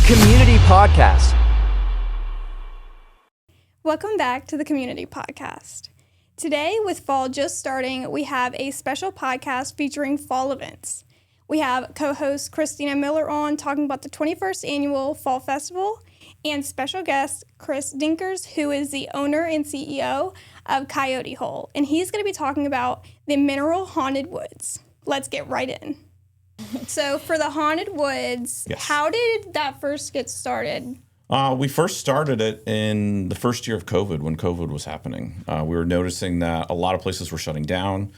Community Podcast. Welcome back to the Community Podcast. Today, with fall just starting, we have a special podcast featuring fall events. We have co-host Christina Miller on talking about the 21st Annual Fall Festival and special guest Chris Denkers, who is the owner and CEO of Coyote Hole. And he's going to be talking about the mineral haunted woods. Let's get right in. So for the haunted woods, Yes. How did that first get started? We first started it in the first year of COVID, when COVID was happening. We were noticing that a lot of places were shutting down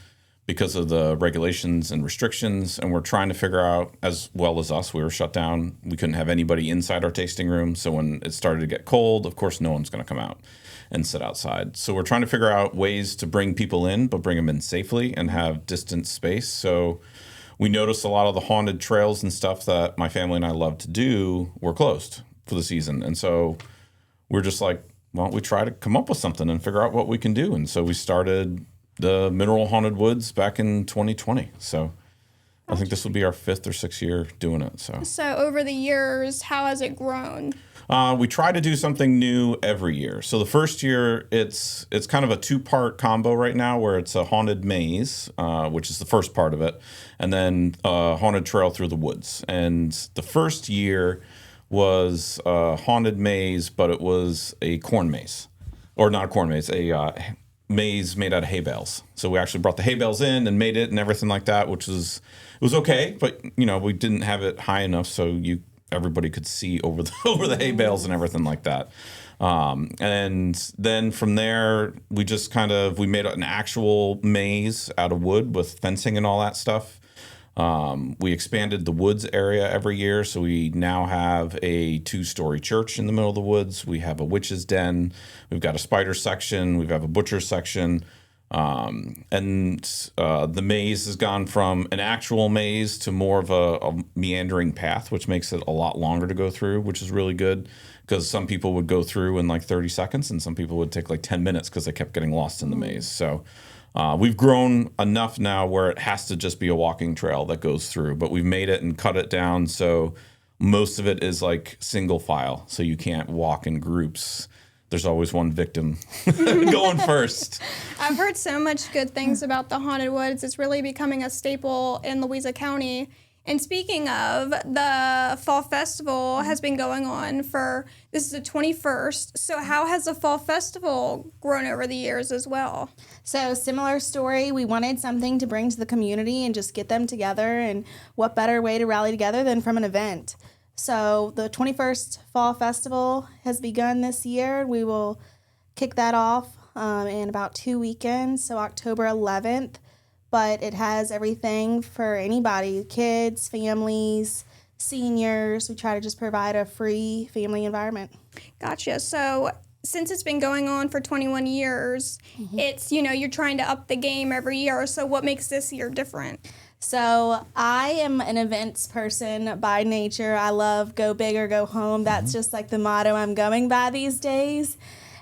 because of the regulations and restrictions, and we're trying to figure out, as well as us, we were shut down. We couldn't have anybody inside our tasting room, so when it started to get cold, of course, no one's going to come out and sit outside. So we're trying to figure out ways to bring people in, but bring them in safely and have distant space. So we noticed a lot of the haunted trails and stuff that my family and I love to do were closed for the season. And so we're just like, why don't we try to come up with something and figure out what we can do? And so we started the Mineral Haunted Woods back in 2020. So I think this will be our 5th or 6th year doing it. So over the years, how has it grown? We try to do something new every year. So the first year, it's kind of a 2-part combo right now, where it's a haunted maze, which is the first part of it, and then a haunted trail through the woods. And the first year was a haunted maze, but it was a corn maze, or not a corn maze, a maze made out of hay bales. So we actually brought the hay bales in and made it and everything like that, which was okay, but we didn't have it high enough so everybody could see over the hay bales and everything like that. And then from there, we just we made an actual maze out of wood with fencing and all that stuff. We expanded the woods area every year, so we now have a 2-story church in the middle of the woods. We have a witch's den. We've got a spider section. We have a butcher section. And the maze has gone from an actual maze to more of a meandering path, which makes it a lot longer to go through, which is really good, because some people would go through in like 30 seconds and some people would take like 10 minutes because they kept getting lost in the maze. So we've grown enough now where it has to just be a walking trail that goes through, but we've made it and cut it down so most of it is like single file, so you can't walk in groups. There's always one victim going first. I've heard so much good things about the Haunted Woods. It's really becoming a staple in Louisa County. And speaking of, the Fall Festival has been going on this is the 21st. So how has the Fall Festival grown over the years as well? So similar story. We wanted something to bring to the community and just get them together. And what better way to rally together than from an event? So the 21st Fall Festival has begun this year. We will kick that off in about 2 weekends, so October 11th. But it has everything for anybody, kids, families, seniors. We try to just provide a free family environment. Gotcha. So since it's been going on for 21 years, it's, you're trying to up the game every year. So what makes this year different? So I am an events person by nature. I love go big or go home. That's just like the motto I'm going by these days.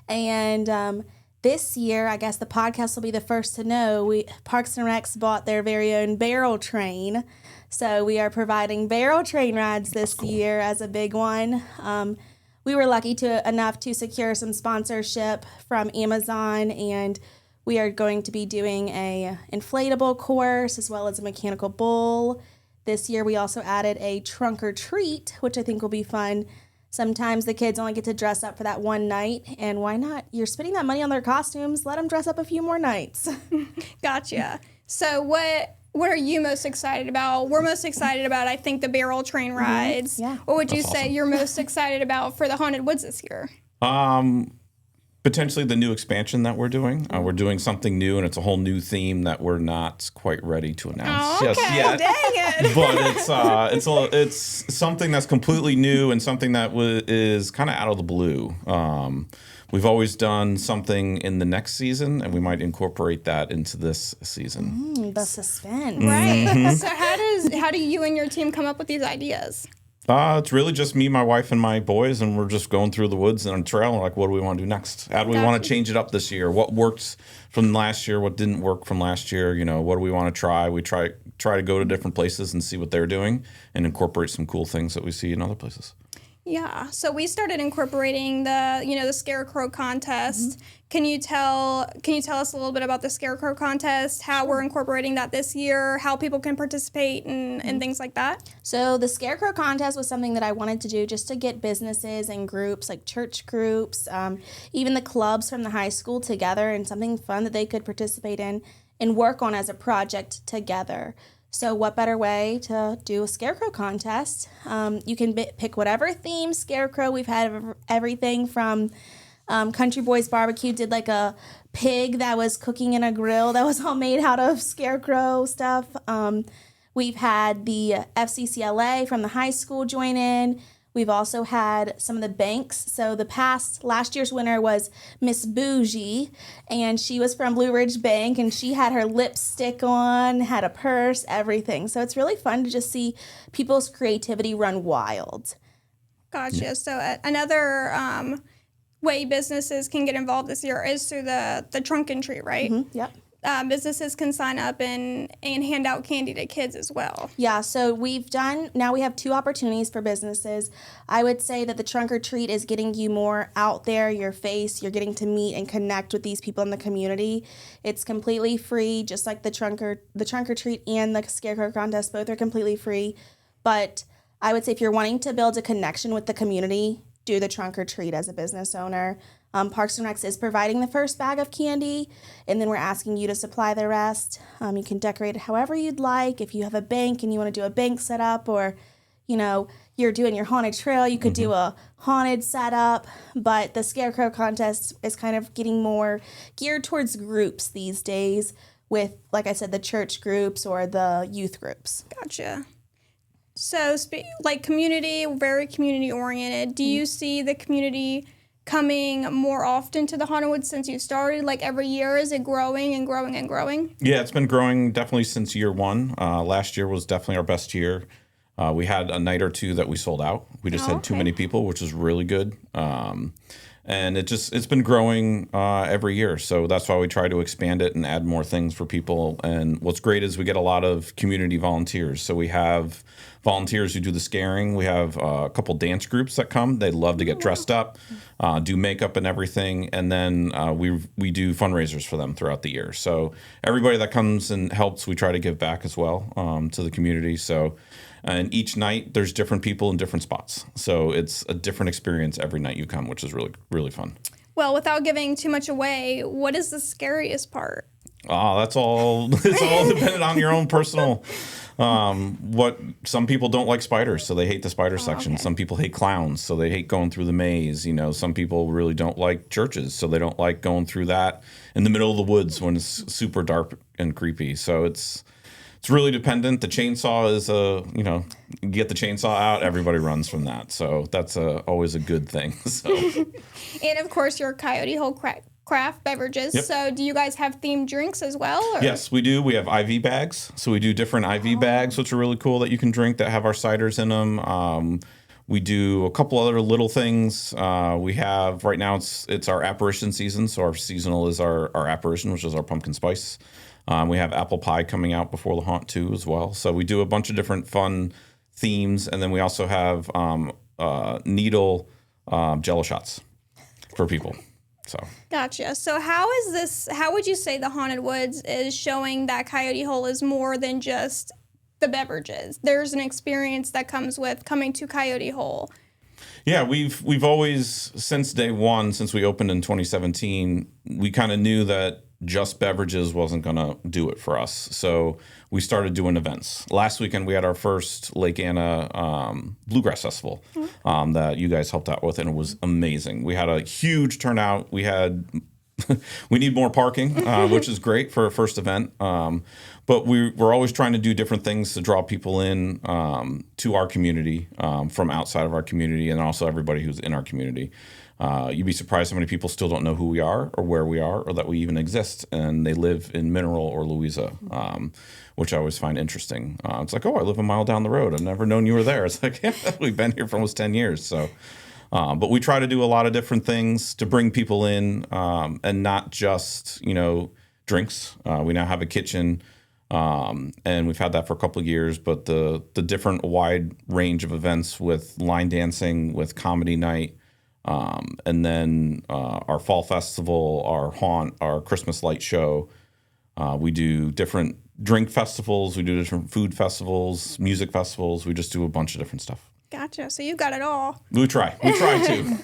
And this year, I guess the podcast will be the first to know, Parks and Recs bought their very own barrel train. So we are providing barrel train rides this year as a big one. We were lucky enough to secure some sponsorship from Amazon, and we are going to be doing a inflatable course as well as a mechanical bull. This year we also added a trunk or treat, which I think will be fun. Sometimes the kids only get to dress up for that one night, and why not? You're spending that money on their costumes. Let them dress up a few more nights. Gotcha. So what are you most excited about? We're most excited about, I think, the barrel train rides. Yeah. What would you That's say awesome. you're most excited about for the Haunted Woods this year? Potentially the new expansion that we're doing. We're doing something new, and it's a whole new theme that we're not quite ready to announce just yet. Dang it. But it's something that's completely new and something that is kind of out of the blue. We've always done something in the next season, and we might incorporate that into this season. The suspense. Right. So how do you and your team come up with these ideas? It's really just me, my wife, and my boys, and we're just going through the woods and on a trail, and like, what do we want to do next? How do we want to change it up this year? What worked from last year? What didn't work from last year? What do we want to try? We try to go to different places and see what they're doing and incorporate some cool things that we see in other places. Yeah. So we started incorporating the Scarecrow contest. Can you tell us a little bit about the Scarecrow contest, how we're incorporating that this year, how people can participate and things like that? So the Scarecrow contest was something that I wanted to do just to get businesses and groups like church groups, even the clubs from the high school together, and something fun that they could participate in and work on as a project together. So what better way to do a Scarecrow contest? You can pick whatever theme Scarecrow. We've had everything from Country Boys Barbecue did like a pig that was cooking in a grill that was all made out of Scarecrow stuff. We've had the FCCLA from the high school join in. We've also had some of the banks. So last year's winner was Miss Bougie, and she was from Blue Ridge Bank, and she had her lipstick on, had a purse, everything. So it's really fun to just see people's creativity run wild. Gotcha. So another way businesses can get involved this year is through the trunk and treat, right? Yep. Businesses can sign up and hand out candy to kids as well. Yeah, so now we have 2 opportunities for businesses. I would say that the trunk or treat is getting you more out there, your face. You're getting to meet and connect with these people in the community. It's completely free, just like the trunk or treat and the Scarecrow contest. Both are completely free. But I would say if you're wanting to build a connection with the community, do the trunk or treat as a business owner. Parks and Recs is providing the first bag of candy, and then we're asking you to supply the rest. You can decorate it however you'd like. If you have a bank and you want to do a bank setup, or you're doing your haunted trail, you could do a haunted setup. But the Scarecrow contest is kind of getting more geared towards groups these days with, like I said, the church groups or the youth groups. Gotcha. So, community, very community oriented. Do you see the community coming more often to the Haunted Woods since you started? Like every year, is it growing and growing and growing? Yeah, it's been growing definitely since year one. Last year was definitely our best year. We had a night or two that we sold out. We just had too many people, which was really good. And it's been growing every year. So that's why we try to expand it and add more things for people. And what's great is we get a lot of community volunteers. So we have volunteers who do the scaring. We have a couple dance groups that come. They love to get dressed up, do makeup and everything. And then we do fundraisers for them throughout the year. So everybody that comes and helps, we try to give back as well to the community. So and each night there's different people in different spots. So it's a different experience every night you come, which is really, really fun. Well, without giving too much away, what is the scariest part? It's all dependent on your own personal. What some people don't like spiders, so they hate the spider section. Okay. Some people hate clowns, so they hate going through the maze. Some people really don't like churches, so they don't like going through that in the middle of the woods when it's super dark and creepy. So it's really dependent. The chainsaw is you get the chainsaw out, everybody runs from that. So that's always a good thing. So. And of course, your Coyote Hole craft beverages. Yep. So do you guys have themed drinks as well? Or? Yes, we do. We have IV bags. So we do different IV bags, which are really cool that you can drink that have our ciders in them. We do a couple other little things. We have right now it's our apparition season. So our seasonal is our apparition, which is our pumpkin spice. We have apple pie coming out before the haunt too as well. So we do a bunch of different fun themes, and then we also have needle Jello shots for people. So gotcha. So how would you say the Haunted Woods is showing that Coyote Hole is more than just the beverages? There's an experience that comes with coming to Coyote Hole. Yeah, we've always, since day one, since we opened in 2017, we kind of knew that just beverages wasn't going to do it for us. So we started doing events. Last weekend, we had our first Lake Anna Bluegrass Festival that you guys helped out with, and it was amazing. We had a huge turnout. We need more parking, which is great for a first event. But we're always trying to do different things to draw people in to our community from outside of our community, and also everybody who's in our community. You'd be surprised how many people still don't know who we are or where we are or that we even exist, and they live in Mineral or Louisa, which I always find interesting. It's like, oh, I live a mile down the road. I've never known you were there. It's like, yeah, we've been here for almost 10 years. So, but we try to do a lot of different things to bring people in and not just, drinks. We now have a kitchen And we've had that for a couple of years, but the different wide range of events with line dancing, with comedy night, and then our fall festival, our haunt, our Christmas light show. We do different drink festivals. We do different food festivals, music festivals. We just do a bunch of different stuff. Gotcha. So you've got it all. We try. We try to.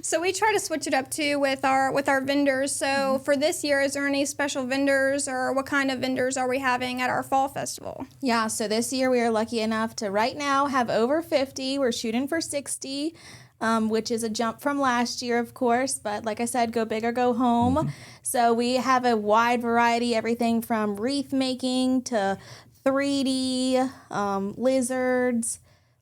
So we try to switch it up too with our vendors. So for this year, is there any special vendors, or what kind of vendors are we having at our fall festival? Yeah, so this year we are lucky enough to right now have over 50. We're shooting for 60, which is a jump from last year, of course. But like I said, go big or go home. So we have a wide variety, everything from wreath making to 3D, lizards.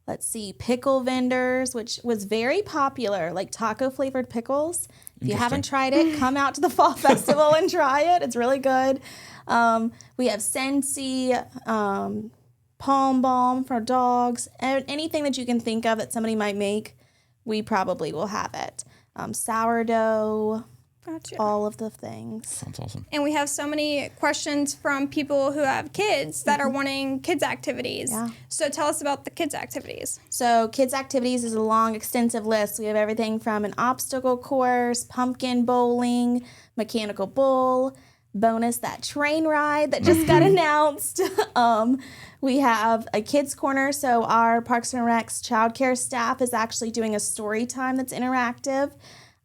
Let's see, pickle vendors, which was very popular, like taco flavored pickles. If you haven't tried it, come out to the fall festival and try it. It's really good. We have Scentsy, palm balm for dogs, anything that you can think of that somebody might make, we probably will have it. Sourdough. Gotcha. All of the things. Sounds awesome. And we have so many questions from people who have kids that are wanting kids activities. Yeah. So tell us about the kids activities. So kids activities is a long, extensive list. We have everything from an obstacle course, pumpkin bowling, mechanical bull, bonus that train ride that just got announced. We have a kids corner. So our Parks and Rec's childcare staff is actually doing a story time that's interactive.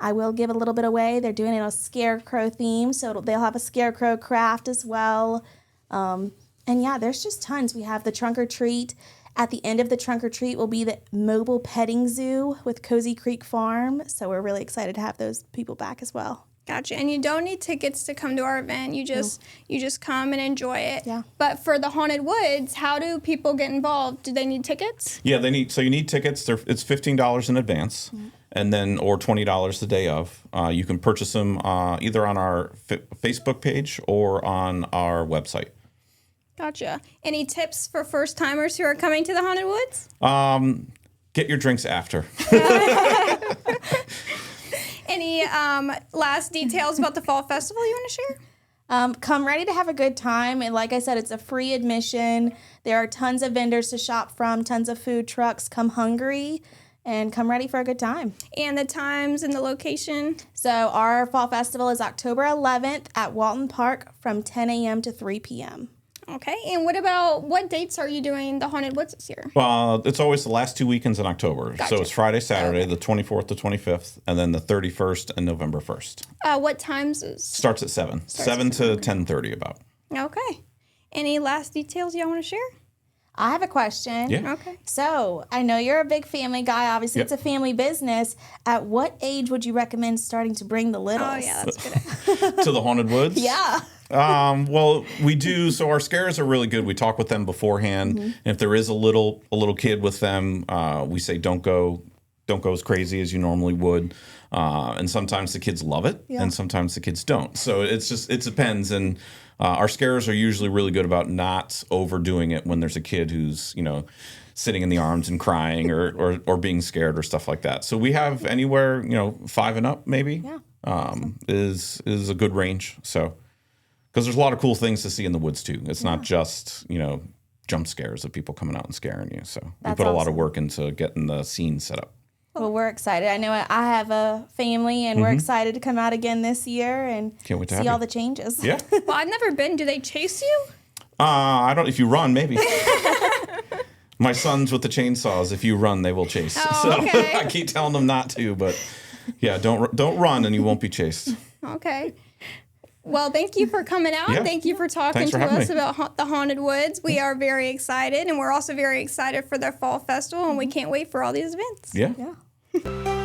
I will give a little bit away. They're doing it on a Scarecrow theme, so they'll have a Scarecrow craft as well. And yeah, there's just tons. We have the trunk or treat. At the end of the trunk or treat will be the mobile petting zoo with Cozy Creek Farm. So we're really excited to have those people back as well. Gotcha. And you don't need tickets to come to our event. You just come and enjoy it. Yeah. But for the Haunted Woods, how do people get involved? Do they need tickets? Yeah, you need tickets. It's $15 in advance. And then, or $20 the day of. You can purchase them either on our Facebook page or on our website. Gotcha. Any tips for first timers who are coming to the Haunted Woods? Get your drinks after. Any last details about the fall festival you want to share? Come ready to have a good time. And like I said, it's a free admission. There are tons of vendors to shop from, tons of food trucks. Come hungry. And come ready for a good time. And the times and the location? So our fall festival is October 11th at Walton Park from 10 a.m. to 3 p.m. Okay. And what dates are you doing the Haunted Woods this year? It's always the last 2 weekends in October. Gotcha. So it's Friday, Saturday, the 24th to 25th, and then the 31st and November 1st. What times Starts at 7. 7 to 10:30 about. Okay. Any last details y'all want to share? I have a question. Yeah. Okay. So I know you're a big family guy. Obviously, It's a family business. At what age would you recommend starting to bring the littles? Oh, yeah, that's good. To the Haunted Woods? Yeah. Well, we do. So our scares are really good. We talk with them beforehand. And if there is a little kid with them, we say don't go as crazy as you normally would. And sometimes the kids love it, and sometimes the kids don't. So it depends. And our scares are usually really good about not overdoing it when there's a kid who's sitting in the arms and crying or being scared or stuff like that. So we have anywhere 5 and up maybe. Yeah. Is a good range. So. Because there's a lot of cool things to see in the woods, too. It's not just, jump scares of people coming out and scaring you. So we put a lot of work into getting the scene set up. Well, we're excited. I know I have a family, and we're excited to come out again this year and Can't wait to see have all you. the changes. Yeah. Well, I've never been. Do they chase you? I don't. If you run, maybe. My son's with the chainsaws. If you run, they will chase. Oh, okay. I keep telling them not to, but yeah, don't run, and you won't be chased. Okay. Well, thank you for coming out. Yeah. Thank you for talking Thanks for to having us me. about the Haunted Woods. We are very excited, and we're also very excited for their fall festival, and we can't wait for all these events. Yeah. Yeah.